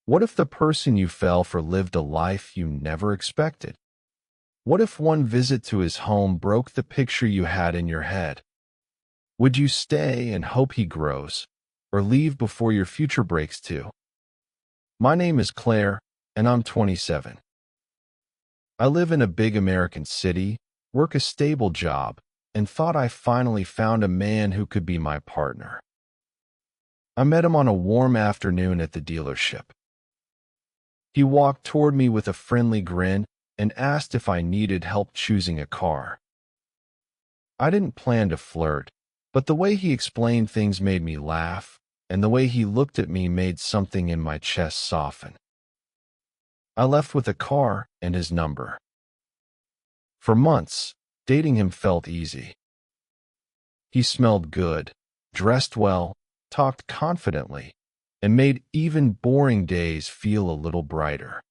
What if the person you fell for lived a life you never expected? What if one visit to his home broke the picture you had in your head? Would you stay and hope he grows, or leave before your future breaks too? My name is Claire, and I'm 27. I live in a big American city, work a stable job, and thought I finally found a man who could be my partner. I met him on a warm afternoon at the dealership. He walked toward me with a friendly grin and asked if I needed help choosing a car. I didn't plan to flirt, but the way he explained things made me laugh, and the way he looked at me made something in my chest soften. I left with a car and his number. For months, dating him felt easy. He smelled good, dressed well, talked confidently, and made even boring days feel a little brighter.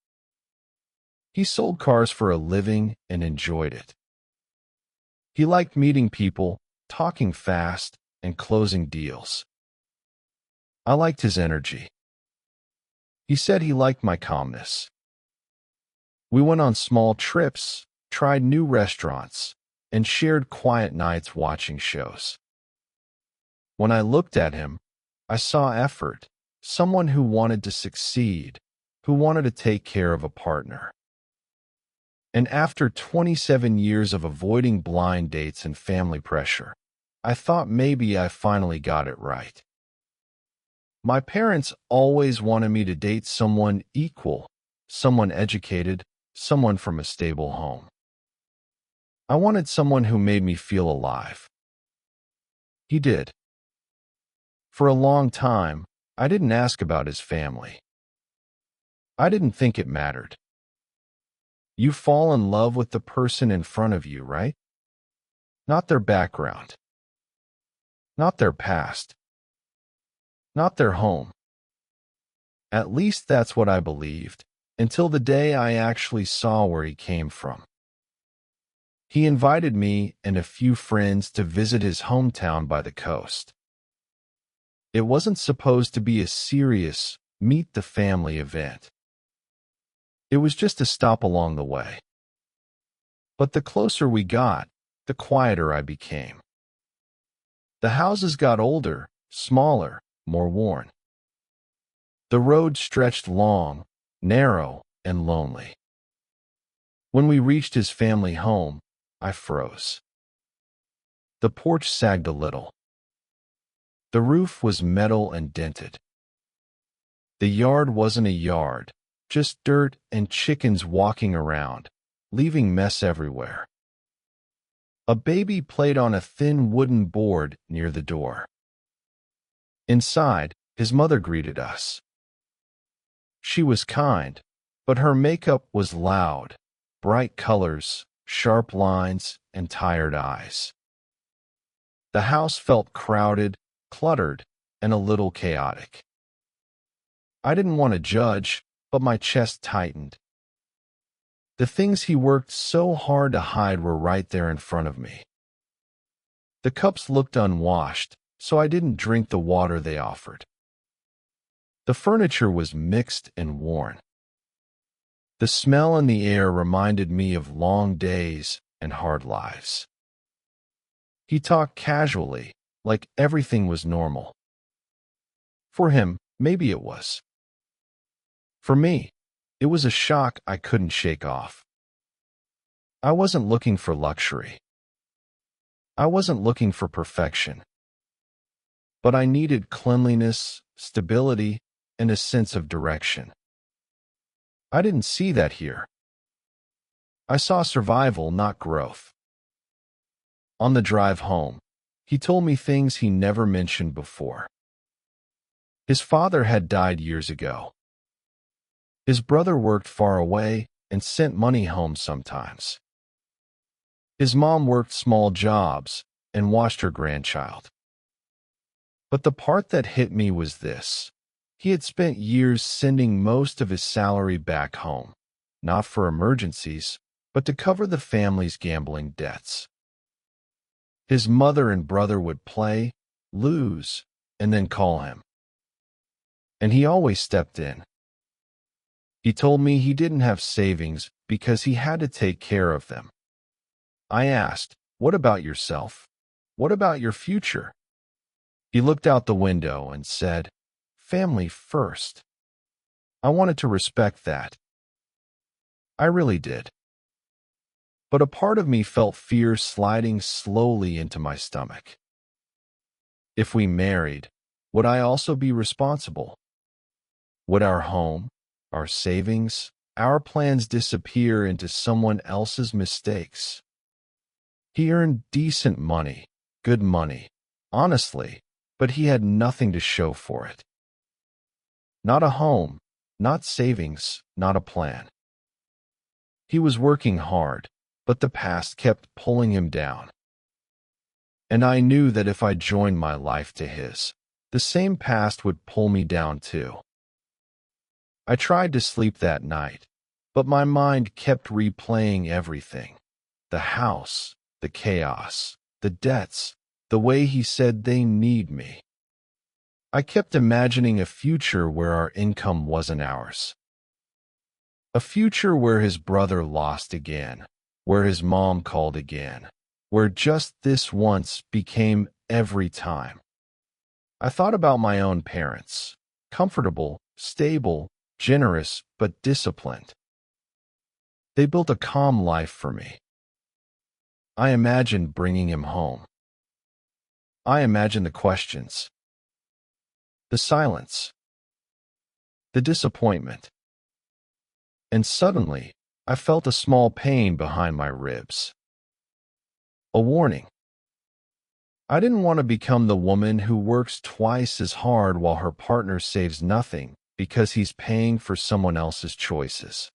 He sold cars for a living and enjoyed it. He liked meeting people, talking fast, and closing deals. I liked his energy. He said he liked my calmness. We went on small trips, tried new restaurants, and shared quiet nights watching shows. When I looked at him, I saw effort, someone who wanted to succeed, who wanted to take care of a partner. And after 27 years of avoiding blind dates and family pressure, I thought maybe I finally got it right. My parents always wanted me to date someone equal, someone educated, someone from a stable home. I wanted someone who made me feel alive. He did. For a long time, I didn't ask about his family. I didn't think it mattered. You fall in love with the person in front of you, right? Not their background. Not their past. Not their home. At least that's what I believed, until the day I actually saw where he came from. He invited me and a few friends to visit his hometown by the coast. It wasn't supposed to be a serious meet-the-family event. It was just a stop along the way. But the closer we got, the quieter I became. The houses got older, smaller, more worn. The road stretched long, narrow, and lonely. When we reached his family home, I froze. The porch sagged a little. The roof was metal and dented. The yard wasn't a yard, just dirt and chickens walking around, leaving mess everywhere. A baby played on a thin wooden board near the door. Inside, his mother greeted us. She was kind, but her makeup was loud, bright colors, sharp lines, and tired eyes. The house felt crowded, cluttered, and a little chaotic. I didn't want to judge, but my chest tightened. The things he worked so hard to hide were right there in front of me. The cups looked unwashed, so I didn't drink the water they offered. The furniture was mixed and worn. The smell in the air reminded me of long days and hard lives. He talked casually, like everything was normal. For him, maybe it was. For me, it was a shock I couldn't shake off. I wasn't looking for luxury. I wasn't looking for perfection. But I needed cleanliness, stability, and a sense of direction. I didn't see that here. I saw survival, not growth. On the drive home, he told me things he never mentioned before. His father had died years ago. His brother worked far away and sent money home sometimes. His mom worked small jobs and watched her grandchild. But the part that hit me was this. He had spent years sending most of his salary back home, not for emergencies, but to cover the family's gambling debts. His mother and brother would play, lose, and then call him. And he always stepped in. He told me he didn't have savings because he had to take care of them. I asked, "What about yourself? What about your future?" He looked out the window and said, "Family first." I wanted to respect that. I really did. But a part of me felt fear sliding slowly into my stomach. If we married, would I also be responsible? Would our home, our savings, our plans disappear into someone else's mistakes? He earned decent money, good money, honestly, but he had nothing to show for it. Not a home, not savings, not a plan. He was working hard, but the past kept pulling him down. And I knew that if I joined my life to his, the same past would pull me down too. I tried to sleep that night, but my mind kept replaying everything. The house, the chaos, the debts, the way he said they need me. I kept imagining a future where our income wasn't ours. A future where his brother lost again, where his mom called again, where just this once became every time. I thought about my own parents, comfortable, stable, generous, but disciplined. They built a calm life for me. I imagined bringing him home. I imagined the questions, the silence, the disappointment. And suddenly, I felt a small pain behind my ribs. A warning. I didn't want to become the woman who works twice as hard while her partner saves nothing because he's paying for someone else's choices.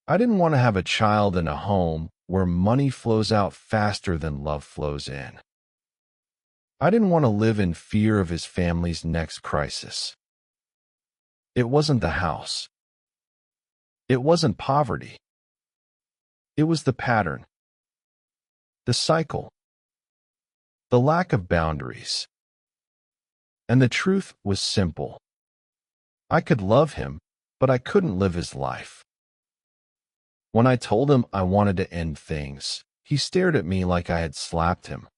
I didn't want to have a child in a home where money flows out faster than love flows in. I didn't want to live in fear of his family's next crisis. It wasn't the house. It wasn't poverty. It was the pattern, the cycle, the lack of boundaries. And the truth was simple. I could love him, but I couldn't live his life. When I told him I wanted to end things, he stared at me like I had slapped him.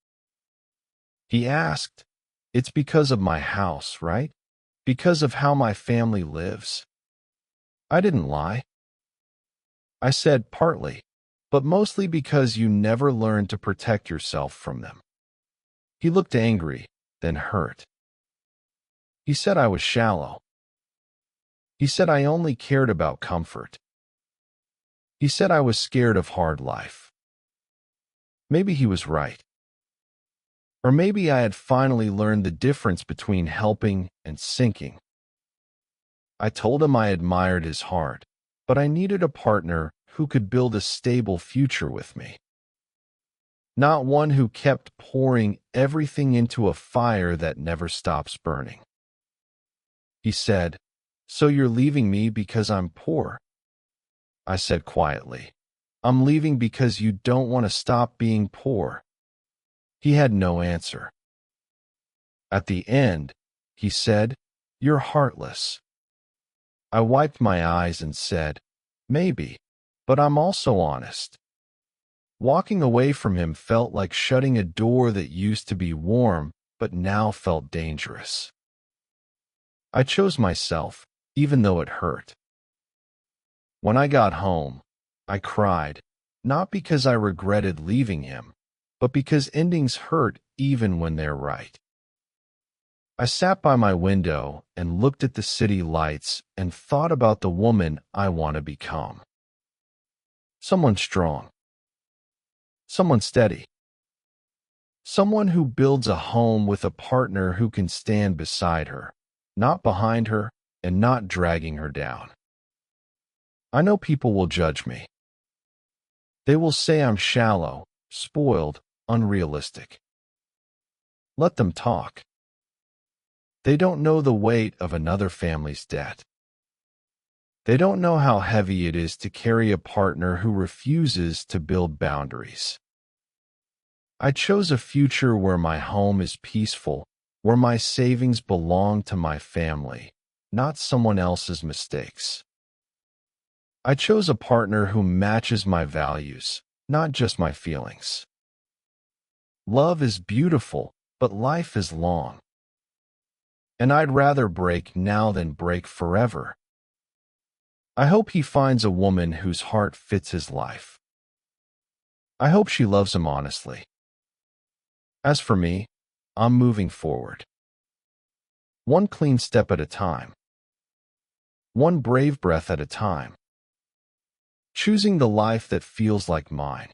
He asked, "It's because of my house, right? Because of how my family lives?" I didn't lie. I said partly, but mostly because you never learn to protect yourself from them. He looked angry, then hurt. He said I was shallow. He said I only cared about comfort. He said I was scared of hard life. Maybe he was right. Or maybe I had finally learned the difference between helping and sinking. I told him I admired his heart, but I needed a partner who could build a stable future with me. Not one who kept pouring everything into a fire that never stops burning. He said, "So you're leaving me because I'm poor?" I said quietly, "I'm leaving because you don't want to stop being poor." He had no answer. At the end, he said, "You're heartless." I wiped my eyes and said, "Maybe, but I'm also honest." Walking away from him felt like shutting a door that used to be warm but now felt dangerous. I chose myself, even though it hurt. When I got home, I cried, not because I regretted leaving him, but because endings hurt even when they're right. I sat by my window and looked at the city lights and thought about the woman I want to become. Someone strong. Someone steady. Someone who builds a home with a partner who can stand beside her, not behind her, and not dragging her down. I know people will judge me. They will say I'm shallow, spoiled, unrealistic. Let them talk. They don't know the weight of another family's debt. They don't know how heavy it is to carry a partner who refuses to build boundaries. I chose a future where my home is peaceful, where my savings belong to my family, not someone else's mistakes. I chose a partner who matches my values, not just my feelings. Love is beautiful, but life is long. And I'd rather break now than break forever. I hope he finds a woman whose heart fits his life. I hope she loves him honestly. As for me, I'm moving forward. One clean step at a time. One brave breath at a time. Choosing the life that feels like mine.